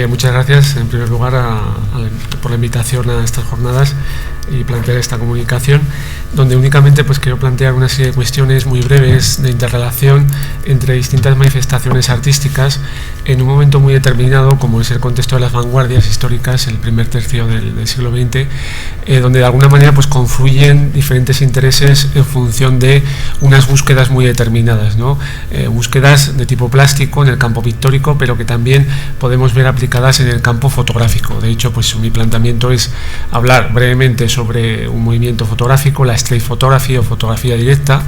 Muchas gracias, en primer lugar, por la invitación a estas jornadas y plantear esta comunicación, donde únicamente pues quiero plantear una serie de cuestiones muy breves de interrelación entre distintas manifestaciones artísticas en un momento muy determinado, como es el contexto de las vanguardias históricas, el primer tercio del siglo XX, donde de alguna manera pues confluyen diferentes intereses en función de unas búsquedas muy determinadas, ¿no? Búsquedas de tipo plástico en el campo pictórico, pero que también podemos ver aplicadas en el campo fotográfico. De hecho, pues mi planteamiento es hablar brevemente sobre un movimiento fotográfico, la street photography o fotografía directa,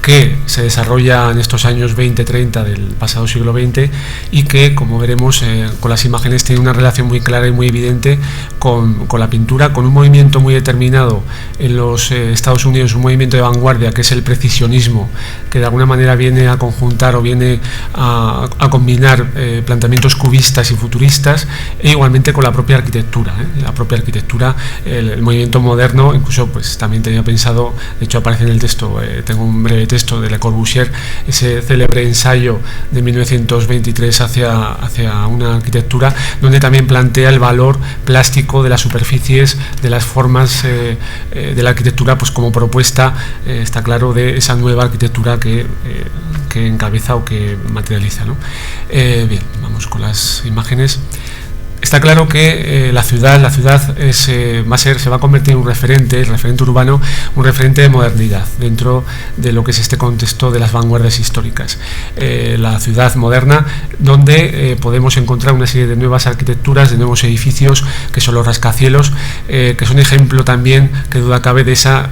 que se desarrolla en estos años 20-30 del pasado siglo XX y que, como veremos con las imágenes, tiene una relación muy clara y muy evidente con la pintura, con un movimiento muy determinado en los Estados Unidos, un movimiento de vanguardia que es el precisionismo, que de alguna manera viene a conjuntar o viene a combinar planteamientos cubistas y futuristas, e igualmente con la propia arquitectura. La propia arquitectura, el movimiento moderno, incluso pues también tenía pensado, de hecho aparece en el texto, tengo un breve texto de Le Corbusier, ese célebre ensayo de 1923 hacia una arquitectura, donde también plantea el valor plástico de las superficies, de las formas de la arquitectura, pues como propuesta, está claro, de esa nueva arquitectura que encabeza o que materializa, ¿no? Bien, vamos con las imágenes. Está claro que la ciudad se va a convertir en un referente urbano, un referente de modernidad dentro de lo que es este contexto de las vanguardias históricas. La ciudad moderna, donde podemos encontrar una serie de nuevas arquitecturas, de nuevos edificios, que son los rascacielos, que son ejemplo también, que duda cabe, de esa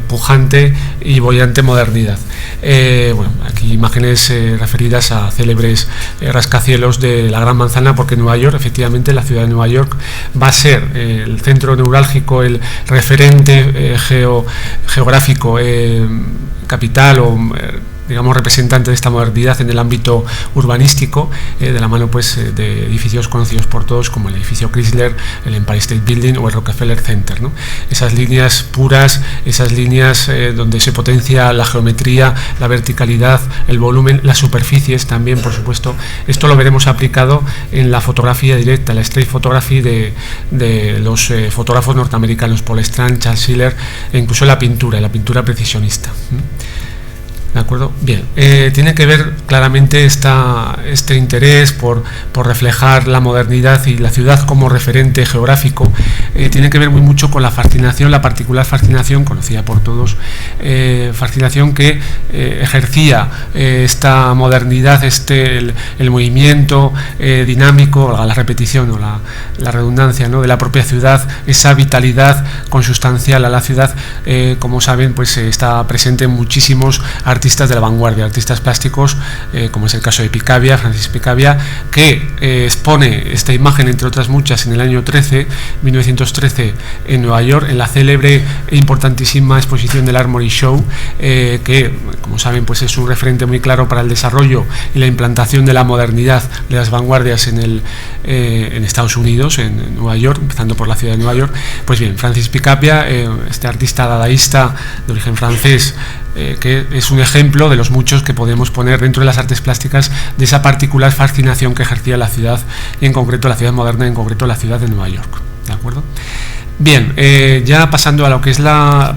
pujante y bollante modernidad. Bueno, aquí imágenes referidas a célebres rascacielos de la Gran Manzana, porque Nueva York, efectivamente, la ciudad de Nueva York va a ser el centro neurálgico, el referente geográfico, capital o digamos representante de esta modernidad en el ámbito urbanístico, de la mano pues de edificios conocidos por todos como el edificio Chrysler, el Empire State Building o el Rockefeller Center, ¿no? Esas líneas puras, esas líneas donde se potencia la geometría, la verticalidad, el volumen, las superficies también, por supuesto. Esto lo veremos aplicado en la fotografía directa, la street photography de los fotógrafos norteamericanos, Paul Strand, Charles Schiller, e incluso la pintura precisionista. ¿De acuerdo? Bien, tiene que ver claramente este interés por reflejar la modernidad y la ciudad como referente geográfico, tiene que ver muy mucho con la fascinación, la particular fascinación, conocida por todos, fascinación que ejercía esta modernidad, el movimiento dinámico, la repetición o la redundancia, ¿no?, de la propia ciudad, esa vitalidad consustancial a la ciudad. Como saben, pues está presente en muchísimos artistas de la vanguardia, artistas plásticos, como es el caso de Picabia, Francis Picabia, que expone esta imagen, entre otras muchas, en el año 1913 en Nueva York, en la célebre e importantísima exposición del Armory Show, que, como saben, pues es un referente muy claro para el desarrollo y la implantación de la modernidad de las vanguardias en Estados Unidos, en Nueva York, empezando por la ciudad de Nueva York. Pues bien, Francis Picabia, este artista dadaísta de origen francés, que es un ejemplo de los muchos que podemos poner dentro de las artes plásticas, de esa particular fascinación que ejercía la ciudad, y en concreto la ciudad moderna, en concreto la ciudad de Nueva York. ¿De acuerdo? Bien, ya pasando a lo que es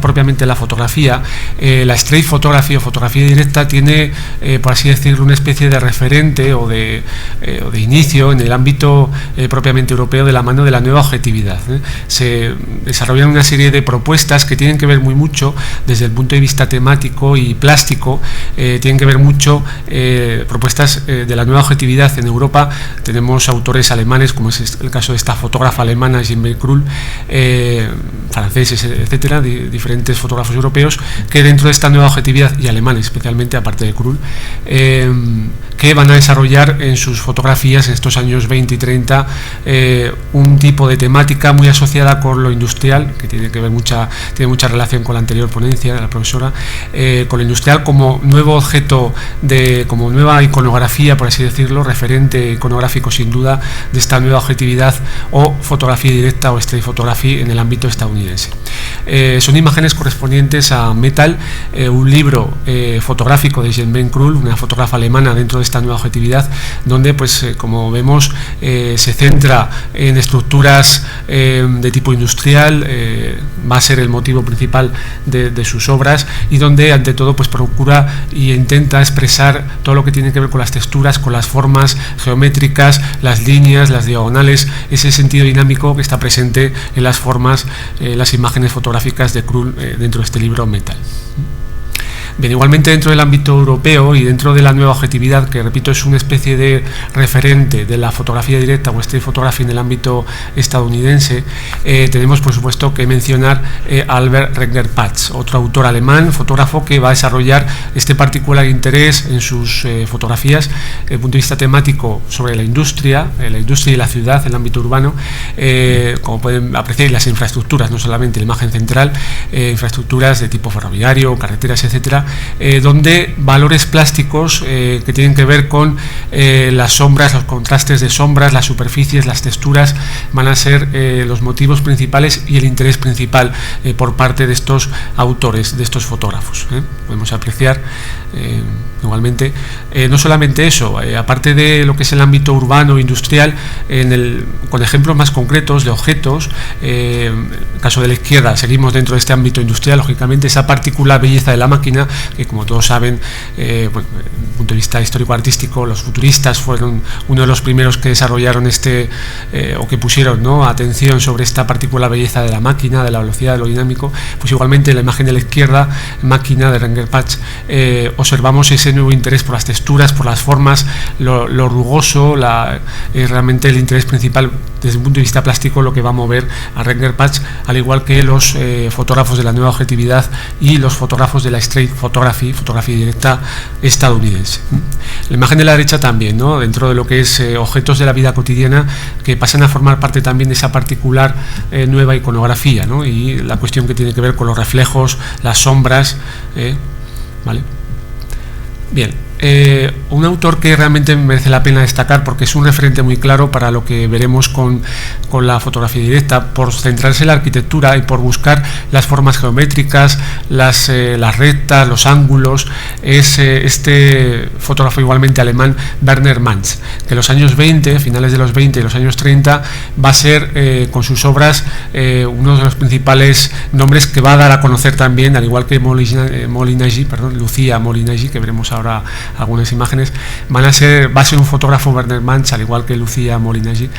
propiamente la fotografía, la street photography o fotografía directa tiene, por así decirlo, una especie de referente o de inicio en el ámbito propiamente europeo, de la mano de la nueva objetividad. Se desarrollan una serie de propuestas que tienen que ver muy mucho desde el punto de vista temático y plástico, tienen que ver mucho propuestas de la nueva objetividad. En Europa tenemos autores alemanes, como es el caso de esta fotógrafa alemana, Jeanne Krull, franceses, etcétera, diferentes fotógrafos europeos, que dentro de esta nueva objetividad, y alemanes especialmente, aparte de Krull, que van a desarrollar en sus fotografías en estos años 20 y 30 un tipo de temática muy asociada con lo industrial, que tiene mucha relación con la anterior ponencia de la profesora, con lo industrial como nuevo objeto, como nueva iconografía, por así decirlo, referente iconográfico sin duda de esta nueva objetividad o fotografía directa o street photography en el ámbito estadounidense. Son imágenes correspondientes a Metal, un libro fotográfico de Jeanne Krull, una fotógrafa alemana dentro de esta nueva objetividad, donde pues como vemos se centra en estructuras de tipo industrial, va a ser el motivo principal de sus obras, y donde ante todo pues procura e intenta expresar todo lo que tiene que ver con las texturas, con las formas geométricas, las líneas, las diagonales, ese sentido dinámico que está presente en las formas, las imágenes fotográficas de Krull dentro de este libro Metal. Bien, igualmente dentro del ámbito europeo y dentro de la nueva objetividad, que repito es una especie de referente de la fotografía directa o street photography en el ámbito estadounidense, tenemos por supuesto que mencionar a Albert Regnerpatz, otro autor alemán, fotógrafo, que va a desarrollar este particular interés en sus fotografías desde el punto de vista temático sobre la industria y la ciudad, el ámbito urbano, como pueden apreciar, las infraestructuras, no solamente la imagen central, infraestructuras de tipo ferroviario, carreteras, etcétera, donde valores plásticos que tienen que ver con las sombras, los contrastes de sombras, las superficies, las texturas, van a ser los motivos principales y el interés principal por parte de estos autores, de estos fotógrafos. Podemos apreciar igualmente no solamente eso, aparte de lo que es el ámbito urbano industrial, con ejemplos más concretos de objetos. En el caso de la izquierda seguimos dentro de este ámbito industrial, lógicamente esa particular belleza de la máquina, que como todos saben, desde el punto de vista histórico-artístico, los futuristas fueron uno de los primeros que desarrollaron o que pusieron, ¿no?, atención sobre esta particular belleza de la máquina, de la velocidad, de lo dinámico. Pues igualmente en la imagen de la izquierda, máquina de Regnerpatz, observamos ese nuevo interés por las texturas, por las formas, lo rugoso, realmente el interés principal desde un punto de vista plástico, lo que va a mover a Regnerpatz, al igual que los fotógrafos de la nueva objetividad y los fotógrafos de la street photography, fotografía directa estadounidense. La imagen de la derecha también, ¿no?, dentro de lo que es objetos de la vida cotidiana, que pasan a formar parte también de esa particular nueva iconografía, ¿no?, y la cuestión que tiene que ver con los reflejos, las sombras, ¿vale? Bien, un autor que realmente merece la pena destacar porque es un referente muy claro para lo que veremos con la fotografía directa, por centrarse en la arquitectura y por buscar las formas geométricas, las rectas, los ángulos, es este fotógrafo igualmente alemán, Werner Manz, que en los años 20, finales de los 20 y los años 30, va a ser con sus obras uno de los principales nombres que va a dar a conocer también, al igual que Lucia Molinagi, que veremos ahora algunas imágenes. Va a ser un fotógrafo, Werner Manz, al igual que Lucia Molinagi,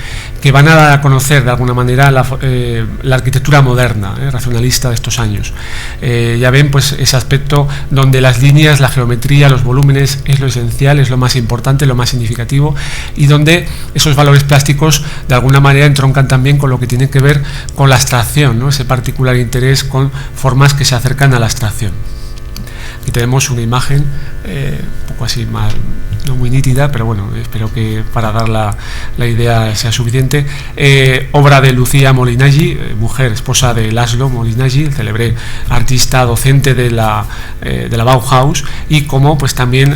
que van a dar a conocer de alguna manera la arquitectura moderna, racionalista de estos años. Ya ven pues ese aspecto donde las líneas, la geometría, los volúmenes es lo esencial, es lo más importante, lo más significativo, y donde esos valores plásticos de alguna manera entroncan también con lo que tiene que ver con la abstracción, ¿no?, ese particular interés con formas que se acercan a la abstracción. Aquí tenemos una imagen un poco así, no muy nítida, pero bueno, espero que para dar la idea sea suficiente. Obra de Lucia Molinagi, mujer, esposa de Laszlo Molinagi, el célebre artista docente de la Bauhaus, y como pues también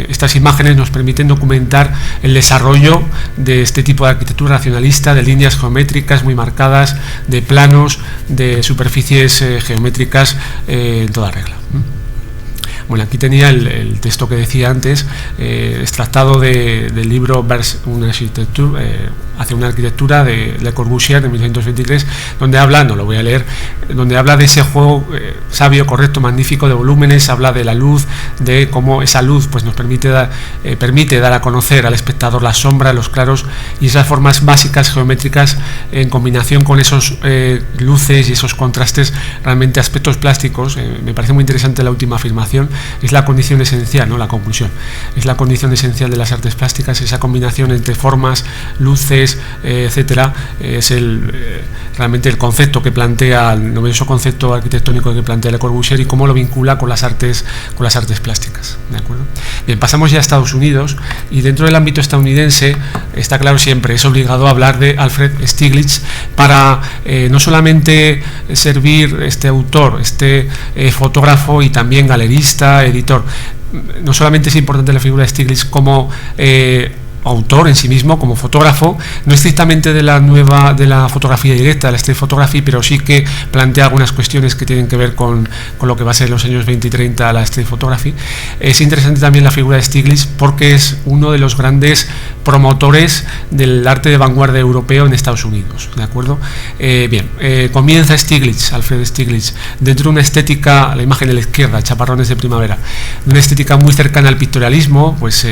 estas imágenes nos permiten documentar el desarrollo de este tipo de arquitectura racionalista, de líneas geométricas muy marcadas, de planos, de superficies geométricas en toda regla. Bueno, aquí tenía el texto que decía antes, extractado del libro Vers une architecture, hacia una arquitectura de Le Corbusier de 1923, donde habla, no lo voy a leer, donde habla de ese juego sabio, correcto, magnífico de volúmenes, habla de la luz, de cómo esa luz pues nos permite dar a conocer al espectador las sombras, los claros y esas formas básicas geométricas en combinación con esos luces y esos contrastes, realmente aspectos plásticos. Me parece muy interesante la última afirmación, es la condición esencial, ¿no?, la conclusión, es la condición esencial de las artes plásticas, esa combinación entre formas, luces, etcétera, es realmente el concepto que plantea, el novedoso concepto arquitectónico que plantea Le Corbusier y cómo lo vincula con las artes plásticas, ¿de acuerdo? Bien, pasamos ya a Estados Unidos, y dentro del ámbito estadounidense está claro, siempre es obligado a hablar de Alfred Stieglitz para no solamente servir este autor, este fotógrafo y también galerista, editor. No solamente es importante la figura de Stieglitz como autor en sí mismo, como fotógrafo, no estrictamente de la fotografía directa, de la street photography, pero sí que plantea algunas cuestiones que tienen que ver con lo que va a ser en los años 20 y 30 la street photography. Es interesante también la figura de Stiglitz porque es uno de los grandes promotores del arte de vanguardia europeo en Estados Unidos, ¿de acuerdo? Comienza Stiglitz, Alfred Stiglitz, dentro de una estética, la imagen de la izquierda, chaparrones de primavera, una estética muy cercana al pictorialismo, pues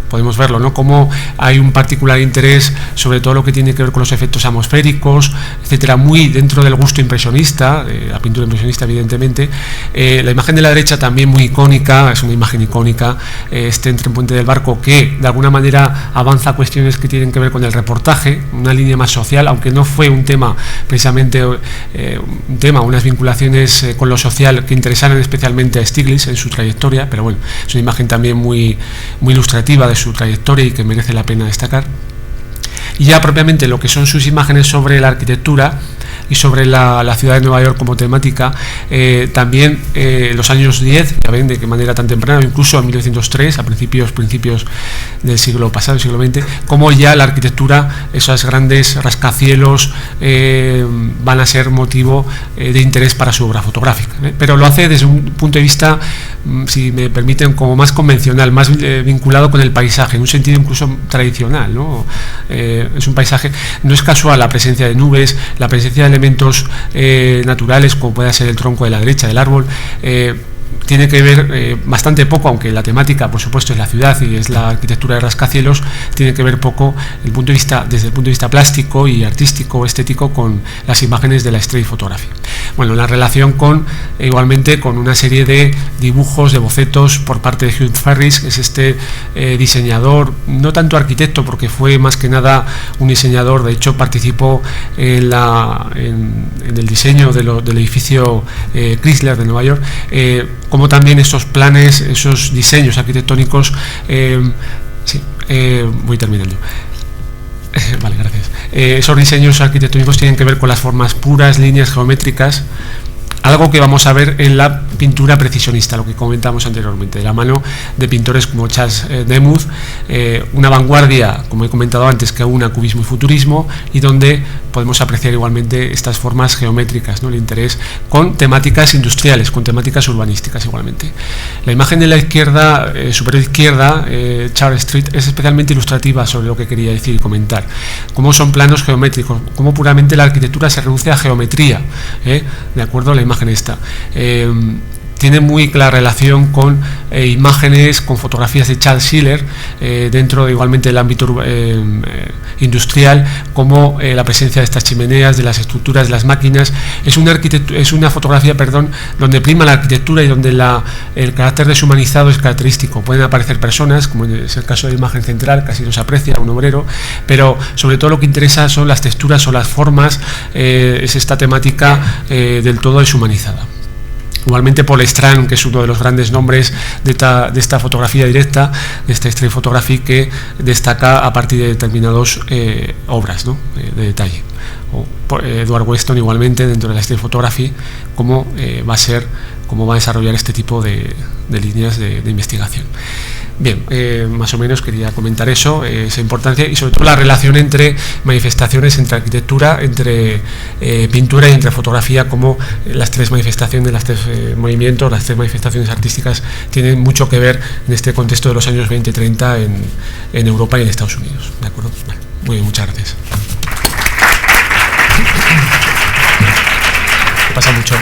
podemos verlo, ¿no? Como hay un particular interés sobre todo lo que tiene que ver con los efectos atmosféricos, etcétera, muy dentro del gusto impresionista, la pintura impresionista evidentemente. La imagen de la derecha también muy icónica, es una imagen icónica, entre Puente del Barco, que de alguna manera avanza cuestiones que tienen que ver con el reportaje, una línea más social, aunque no fue un tema precisamente unas vinculaciones con lo social que interesaran especialmente a Stiglitz en su trayectoria, pero bueno, es una imagen también muy ilustrativa de su trayectoria y que merece la pena destacar. Y ya propiamente lo que son sus imágenes sobre la arquitectura y sobre la ciudad de Nueva York como temática, también en los años 10, ya ven de qué manera tan temprana, incluso en 1903, a principios del siglo pasado, siglo XX, como ya la arquitectura, esos grandes rascacielos van a ser motivo de interés para su obra fotográfica, pero lo hace desde un punto de vista, si me permiten, como más convencional, más vinculado con el paisaje, en un sentido incluso tradicional, ¿no? Es un paisaje, no es casual la presencia de nubes, la presencia de elementos naturales como puede ser el tronco de la derecha del árbol, tiene que ver bastante poco, aunque la temática por supuesto es la ciudad y es la arquitectura de rascacielos, tiene que ver poco desde el punto de vista plástico y artístico, estético, con las imágenes de la street photography. Bueno, la relación igualmente con una serie de dibujos, de bocetos por parte de Hugh Ferris, que es este diseñador, no tanto arquitecto, porque fue más que nada un diseñador, de hecho participó en el diseño del edificio Chrysler de Nueva York, como también esos planes, esos diseños arquitectónicos. Voy terminando. Vale, gracias. Esos diseños arquitectónicos tienen que ver con las formas puras, líneas geométricas, algo que vamos a ver en la pintura precisionista, lo que comentamos anteriormente, de la mano de pintores como Charles Demuth, una vanguardia, como he comentado antes, que aúna cubismo y futurismo, y donde podemos apreciar igualmente estas formas geométricas, ¿no? El interés con temáticas industriales, con temáticas urbanísticas igualmente. La imagen de la izquierda, superior izquierda, Charles Street, es especialmente ilustrativa sobre lo que quería decir y comentar, cómo son planos geométricos, cómo puramente la arquitectura se reduce a geometría, de acuerdo a la imagen esta. Tiene muy clara relación con imágenes, con fotografías de Charles Schiller, dentro igualmente del ámbito industrial, como la presencia de estas chimeneas, de las estructuras, de las máquinas. Es una fotografía, donde prima la arquitectura y donde el carácter deshumanizado es característico. Pueden aparecer personas, como es el caso de la imagen central, casi no se aprecia, un obrero, pero sobre todo lo que interesa son las texturas o las formas, es esta temática del todo deshumanizada. Igualmente Paul Strand, que es uno de los grandes nombres de esta fotografía directa, de esta street photography, que destaca a partir de determinadas obras, ¿no? De detalle. O Edward Weston igualmente dentro de la street photography, cómo va a desarrollar este tipo de líneas de investigación. Bien, más o menos quería comentar eso, esa importancia y sobre todo la relación entre manifestaciones, entre arquitectura, entre pintura y entre fotografía, como las tres manifestaciones, las tres movimientos, las tres manifestaciones artísticas tienen mucho que ver en este contexto de los años 20 y 30 en Europa y en Estados Unidos. ¿De acuerdo? Vale, muy bien, muchas gracias. Pasa mucho.